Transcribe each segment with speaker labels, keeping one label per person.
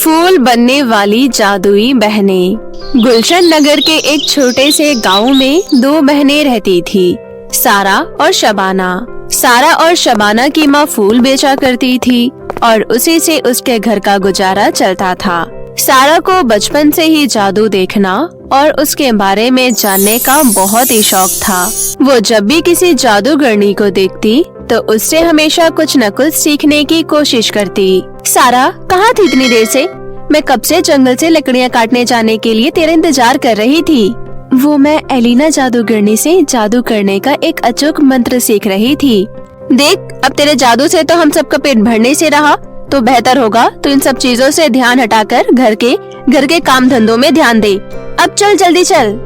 Speaker 1: फूल बनने वाली जादुई बहनें। गुलशन नगर के एक छोटे से गांव में दो बहनें रहती थी, सारा और शबाना। सारा और शबाना की माँ फूल बेचा करती थी और उसी से उसके घर का गुजारा चलता था। सारा को बचपन से ही जादू देखना और उसके बारे में जानने का बहुत ही शौक था। वो जब भी किसी जादूगरनी को देखती तो उससे हमेशा कुछ न कुछ सीखने की कोशिश करती। सारा, कहाँ थी इतनी देर से? मैं कब से जंगल से लकड़ियाँ काटने जाने के लिए तेरा इंतजार कर रही थी। वो मैं एलिना जादूगरनी से जादू करने का एक अचूक मंत्र सीख रही थी। देख, अब तेरे जादू से तो हम सबका पेट भरने से रहा, तो बेहतर होगा तो इन सब चीजों से ध्यान हटाकर घर के काम धंधों में ध्यान दे। अब चल, जल्दी चल।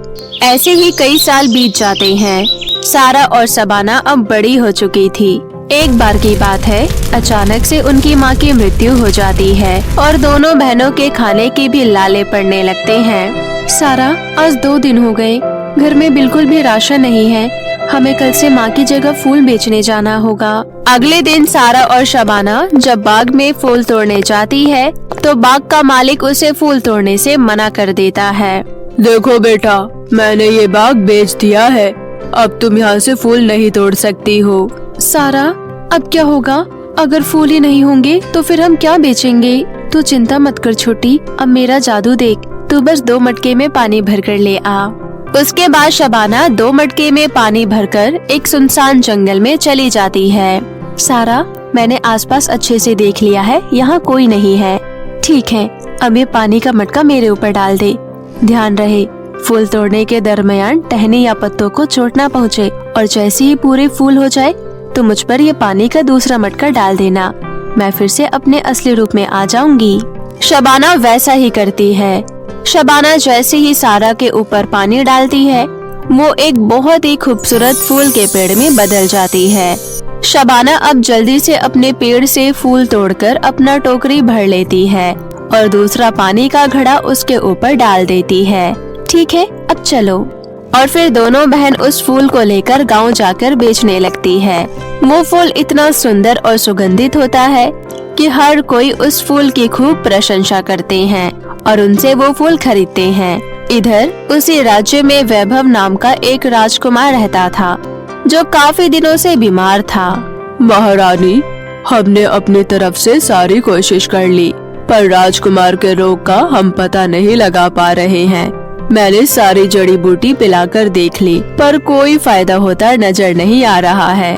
Speaker 1: ऐसे ही कई साल बीत जाते हैं। सारा और शबाना अब बड़ी हो चुकी थी। एक बार की बात है, अचानक से उनकी माँ की मृत्यु हो जाती है और दोनों बहनों के खाने के भी लाले पड़ने लगते हैं। सारा, आज 2 दिन हो गए, घर में बिल्कुल भी राशन नहीं है। हमें कल से माँ की जगह फूल बेचने जाना होगा। अगले दिन सारा और शबाना जब बाग में फूल तोड़ने जाती है तो बाग का मालिक उसे फूल तोड़ने से मना कर देता है।
Speaker 2: देखो बेटा, मैंने ये बाग बेच दिया है, अब तुम यहाँ से फूल नहीं तोड़ सकती हो।
Speaker 1: सारा, अब क्या होगा? अगर फूल ही नहीं होंगे तो फिर हम क्या बेचेंगे? तू चिंता मत कर छोटी, अब मेरा जादू देख। तू बस 2 मटके में पानी भरकर ले आ। उसके बाद शबाना 2 मटके में पानी भरकर एक सुनसान जंगल में चली जाती है। सारा, मैंने आसपास अच्छे से देख लिया है, यहाँ कोई नहीं है। ठीक है, अब ये पानी का मटका मेरे ऊपर डाल दे। ध्यान रहे, फूल तोड़ने के दरमियान टहनी या पत्तों को चोट न पहुँचे, और जैसे ही पूरे फूल हो जाए तो मुझ पर ये पानी का दूसरा मटका डाल देना। मैं फिर से अपने असली रूप में आ जाऊंगी। शबाना वैसा ही करती है। शबाना जैसे ही सारा के ऊपर पानी डालती है, वो एक बहुत ही खूबसूरत फूल के पेड़ में बदल जाती है। शबाना अब जल्दी से अपने पेड़ से फूल तोड़कर अपना टोकरी भर लेती है और दूसरा पानी का घड़ा उसके ऊपर डाल देती है। ठीक है, अब चलो। और फिर दोनों बहन उस फूल को लेकर गांव जाकर बेचने लगती है। वो फूल इतना सुंदर और सुगंधित होता है कि हर कोई उस फूल की खूब प्रशंसा करते हैं और उनसे वो फूल खरीदते हैं। इधर उसी राज्य में वैभव नाम का एक राजकुमार रहता था, जो काफी दिनों से बीमार था।
Speaker 2: महारानी, हमने अपनी तरफ से सारी कोशिश कर ली, पर राजकुमार के रोग का हम पता नहीं लगा पा रहे हैं। मैंने सारी जड़ी बूटी पिलाकर देख ली, पर कोई फायदा होता नजर नहीं आ रहा है।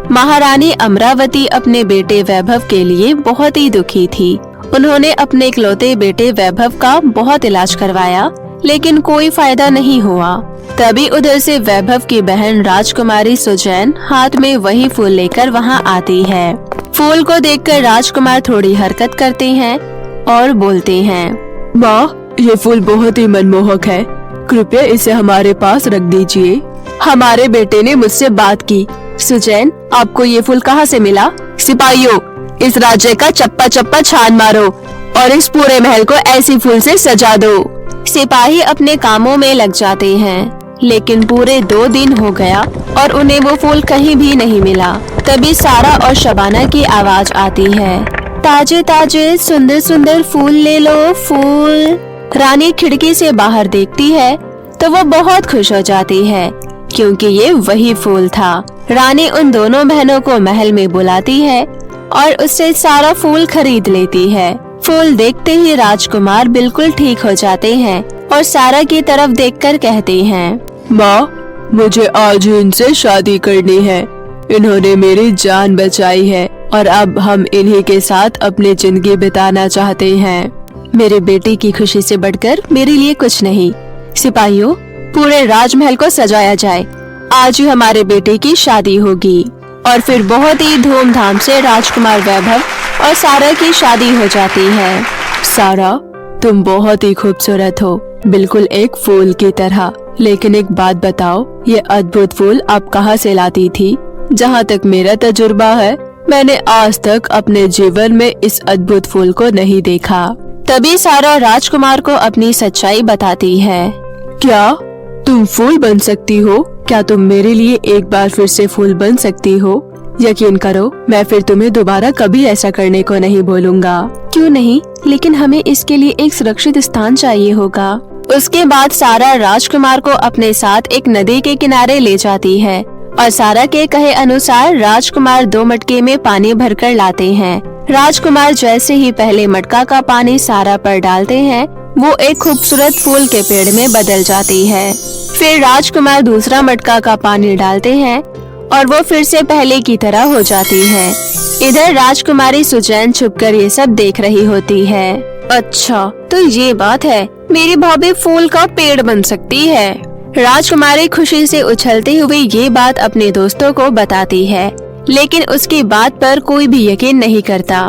Speaker 2: महारानी अमरावती अपने बेटे वैभव के लिए बहुत ही दुखी थी। उन्होंने अपने इकलौते बेटे वैभव का बहुत इलाज करवाया, लेकिन कोई फायदा नहीं हुआ। तभी उधर से वैभव की बहन राजकुमारी सुजैन हाथ में वही फूल लेकर वहां आती है। फूल को देखकर राजकुमार थोड़ी हरकत करते हैं और बोलते हैं, माँ, ये फूल बहुत ही मनमोहक है, कृपया इसे हमारे पास रख दीजिए।
Speaker 1: हमारे बेटे ने मुझसे बात की। सुजैन, आपको ये फूल कहाँ से मिला? सिपाहियों, इस राज्य का चप्पा चप्पा छान मारो और इस पूरे महल को ऐसी फूल से सजा दो। सिपाही अपने कामों में लग जाते हैं, लेकिन पूरे 2 दिन हो गया और उन्हें वो फूल कहीं भी नहीं मिला। तभी सारा और शबाना की आवाज आती है, ताजे ताजे सुंदर सुंदर फूल ले लो, फूल। रानी खिड़की से बाहर देखती है तो वो बहुत खुश हो जाती है, क्योंकि ये वही फूल था। रानी उन दोनों बहनों को महल में बुलाती है और उससे सारा फूल खरीद लेती है। फूल देखते ही राजकुमार बिल्कुल ठीक हो जाते हैं और सारा की तरफ देखकर कहते हैं,
Speaker 2: माँ, मुझे आज ही इनसे शादी करनी है। इन्होंने मेरी जान बचाई है और अब हम इन्हीं के साथ अपनी जिंदगी बिताना चाहते हैं।
Speaker 1: मेरे बेटे की खुशी से बढ़कर मेरे लिए कुछ नहीं। सिपाहियों, पूरे राजमहल को सजाया जाए। आज ही हमारे बेटे की शादी होगी। और फिर बहुत ही धूमधाम से राजकुमार वैभव और सारा की शादी हो जाती है।
Speaker 2: सारा, तुम बहुत ही खूबसूरत हो, बिल्कुल एक फूल की तरह। लेकिन एक बात बताओ, ये अद्भुत फूल आप कहाँ से लाती थी? जहाँ तक मेरा तजुर्बा है, मैंने आज तक अपने जीवन में इस अद्भुत फूल को नहीं देखा।
Speaker 1: तभी सारा राजकुमार को अपनी सच्चाई बताती है।
Speaker 2: क्या तुम फूल बन सकती हो? क्या तुम मेरे लिए एक बार फिर से फूल बन सकती हो? यकीन करो, मैं फिर तुम्हें दोबारा कभी ऐसा करने को नहीं बोलूँगा।
Speaker 1: क्यों नहीं, लेकिन हमें इसके लिए एक सुरक्षित स्थान चाहिए होगा। उसके बाद सारा राजकुमार को अपने साथ एक नदी के किनारे ले जाती है और सारा के कहे अनुसार राजकुमार 2 मटके में पानी भरकर लाते हैं। राजकुमार जैसे ही पहले मटका का पानी सारा पर डालते हैं, वो एक खूबसूरत फूल के पेड़ में बदल जाती है। फिर राजकुमार दूसरा मटका का पानी डालते हैं और वो फिर से पहले की तरह हो जाती है। इधर राजकुमारी सुजैन छुपकर ये सब देख रही होती है। अच्छा, तो ये बात है, मेरी भाभी फूल का पेड़ बन सकती है। राजकुमारी खुशी से उछलते हुए ये बात अपने दोस्तों को बताती है, लेकिन उसकी बात पर कोई भी यकीन नहीं करता।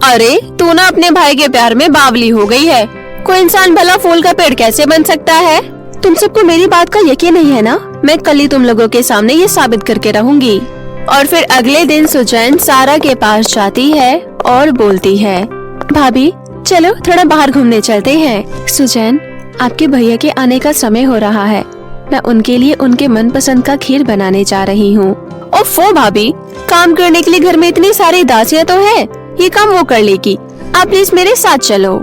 Speaker 1: अरे तू ना अपने भाई के प्यार में बावली हो गई है। कोई इंसान भला फूल का पेड़ कैसे बन सकता है? तुम सबको मेरी बात का यकीन नहीं है ना? मैं कल ही तुम लोगों के सामने ये साबित करके रहूंगी। और फिर अगले दिन सुजैन सारा के पास जाती है और बोलती है, भाभी चलो थोड़ा बाहर घूमने चलते हैं। सुजैन, आपके भैया के आने का समय हो रहा है। मैं उनके लिए उनके मनपसंद का खीर बनाने जा रही हूँ। ओफो भाभी, काम करने के लिए घर में इतनी सारी दासियाँ तो है, ये काम वो कर लेगी। आप प्लीज मेरे साथ चलो।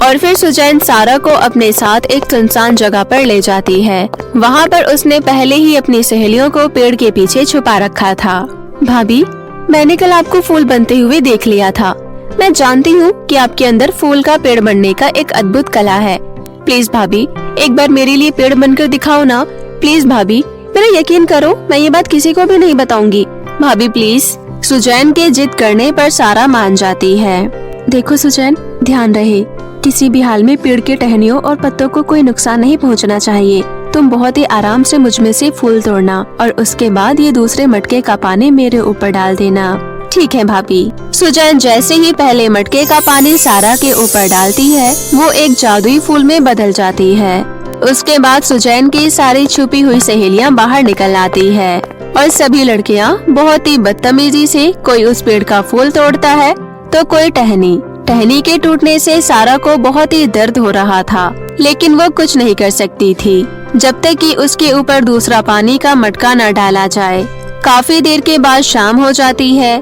Speaker 1: और फिर सुजैन सारा को अपने साथ एक सुनसान जगह पर ले जाती है। वहाँ पर उसने पहले ही अपनी सहेलियों को पेड़ के पीछे छुपा रखा था। भाभी, मैंने कल आपको फूल बनते हुए देख लिया था। मैं जानती हूँ कि आपके अंदर फूल का पेड़ बनने का एक अद्भुत कला है। प्लीज भाभी, एक बार मेरे लिए पेड़ बनकर दिखाओ ना। प्लीज भाभी, मेरा यकीन करो, मैं ये बात किसी को भी नहीं बताऊंगी। भाभी प्लीज। सुजैन के जिद करने पर सारा मान जाती है। देखो सुजैन, ध्यान रहे, किसी भी हाल में पेड़ के टहनियों और पत्तों को कोई नुकसान नहीं पहुंचना चाहिए। तुम बहुत ही आराम से मुझ में से फूल तोड़ना और उसके बाद ये दूसरे मटके का पानी मेरे ऊपर डाल देना। ठीक है भाभी। सुजैन जैसे ही पहले मटके का पानी सारा के ऊपर डालती है, वो एक जादुई फूल में बदल जाती है। उसके बाद सुजैन की सारी छुपी हुई सहेलियां बाहर निकल आती है और सभी लड़कियां बहुत ही बदतमीजी से, कोई उस पेड़ का फूल तोड़ता है तो कोई टहनी के टूटने से सारा को बहुत ही दर्द हो रहा था, लेकिन वो कुछ नहीं कर सकती थी जब तक कि उसके ऊपर दूसरा पानी का मटका न डाला जाए। काफी देर के बाद शाम हो जाती है।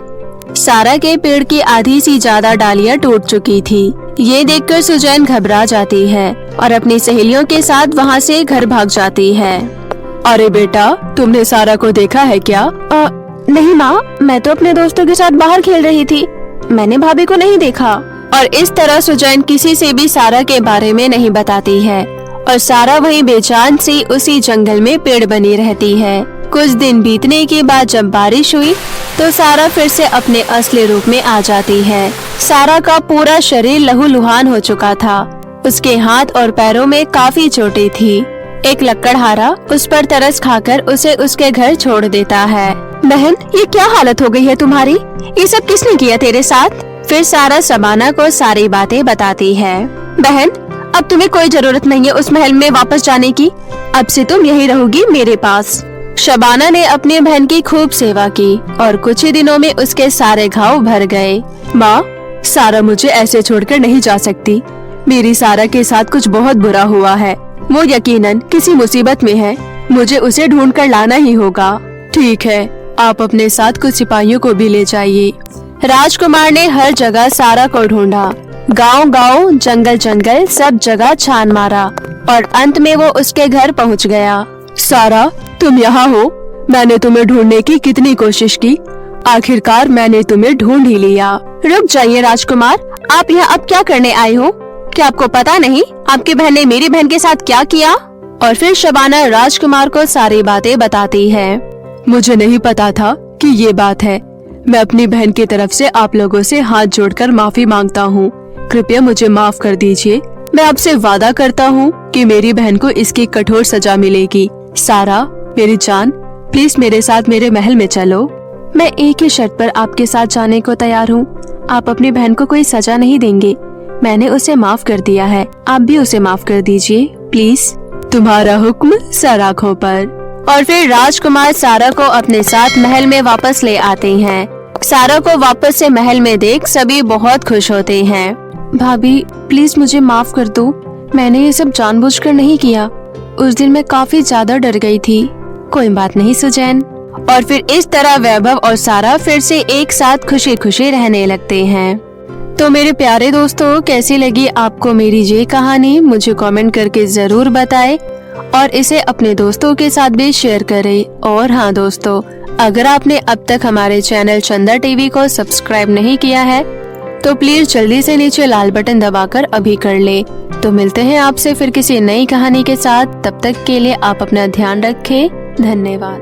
Speaker 1: सारा के पेड़ की आधी सी ज्यादा डालियां टूट चुकी थी। ये देखकर सुजैन घबरा जाती है और अपनी सहेलियों के साथ वहाँ से घर भाग जाती है।
Speaker 2: अरे बेटा, तुमने सारा को देखा है क्या?
Speaker 1: नहीं माँ, मैं तो अपने दोस्तों के साथ बाहर खेल रही थी। मैंने भाभी को नहीं देखा। और इस तरह सुजैन किसी से भी सारा के बारे में नहीं बताती है और सारा वहीं बेजान सी उसी जंगल में पेड़ बनी रहती है। कुछ दिन बीतने के बाद जब बारिश हुई तो सारा फिर से अपने असली रूप में आ जाती है। सारा का पूरा शरीर लहूलुहान हो चुका था। उसके हाथ और पैरों में काफी चोटें थी। एक लकड़हारा उस पर तरस खाकर उसे उसके घर छोड़ देता है। बहन, ये क्या हालत हो गई है तुम्हारी? ये सब किसने किया तेरे साथ? फिर सारा शबाना को सारी बातें बताती है। बहन, अब तुम्हें कोई जरूरत नहीं है उस महल में वापस जाने की। अब से तुम यहीं रहोगी मेरे पास। शबाना ने अपनी बहन की खूब सेवा की और कुछ ही दिनों में उसके सारे घाव भर गए।
Speaker 2: माँ, सारा मुझे ऐसे छोड़कर नहीं जा सकती। मेरी सारा के साथ कुछ बहुत बुरा हुआ है। वो यकीनन किसी मुसीबत में है। मुझे उसे ढूंढ कर लाना ही होगा। ठीक है, आप अपने साथ कुछ सिपाहियों को भी ले जाइए।
Speaker 1: राजकुमार ने हर जगह सारा को ढूंढा। गांव-गांव, जंगल-जंगल, सब जगह छान मारा और अंत में वो उसके घर पहुंच गया।
Speaker 2: सारा, तुम यहाँ हो? मैंने तुम्हें ढूंढने की कितनी कोशिश की, आखिरकार मैंने तुम्हें ढूंढ ही लिया।
Speaker 1: रुक जाइए राजकुमार, आप यहाँ अब क्या करने आए हो? क्या आपको पता नहीं आपकी बहन ने मेरी बहन के साथ क्या किया? और फिर शबाना राजकुमार को सारी बातें बताती है।
Speaker 2: मुझे नहीं पता था कि ये बात है। मैं अपनी बहन की तरफ से आप लोगों से हाथ जोड़कर माफी मांगता हूँ। कृपया मुझे माफ कर दीजिए। मैं आपसे वादा करता हूँ कि मेरी बहन को इसकी कठोर सजा मिलेगी। सारा, मेरी जान, प्लीज मेरे साथ मेरे महल में चलो।
Speaker 1: मैं एक ही शर्त पर आपके साथ जाने को तैयार हूँ। आप अपनी बहन को कोई सजा नहीं देंगे। मैंने उसे माफ कर दिया है, आप भी उसे माफ कर दीजिए प्लीज।
Speaker 2: तुम्हारा हुक्म सर आँखों पर।
Speaker 1: और फिर राजकुमार सारा को अपने साथ महल में वापस ले आते हैं। सारा को वापस से महल में देख सभी बहुत खुश होते हैं। भाभी प्लीज मुझे माफ कर दो, मैंने ये सब जानबूझकर नहीं किया। उस दिन मैं काफी ज्यादा डर गई थी। कोई बात नहीं सुजैन, और फिर इस तरह वैभव और सारा फिर से एक साथ खुशी खुशी रहने लगते हैं। तो मेरे प्यारे दोस्तों, कैसी लगी आपको मेरी ये कहानी, मुझे कमेंट करके जरूर बताएं और इसे अपने दोस्तों के साथ भी शेयर करें। और हाँ दोस्तों, अगर आपने अब तक हमारे चैनल चंदा टीवी को सब्सक्राइब नहीं किया है तो प्लीज जल्दी से नीचे लाल बटन दबाकर अभी कर ले। तो मिलते हैं आपसे फिर किसी नई कहानी के साथ। तब तक के लिए आप अपना ध्यान रखें। धन्यवाद।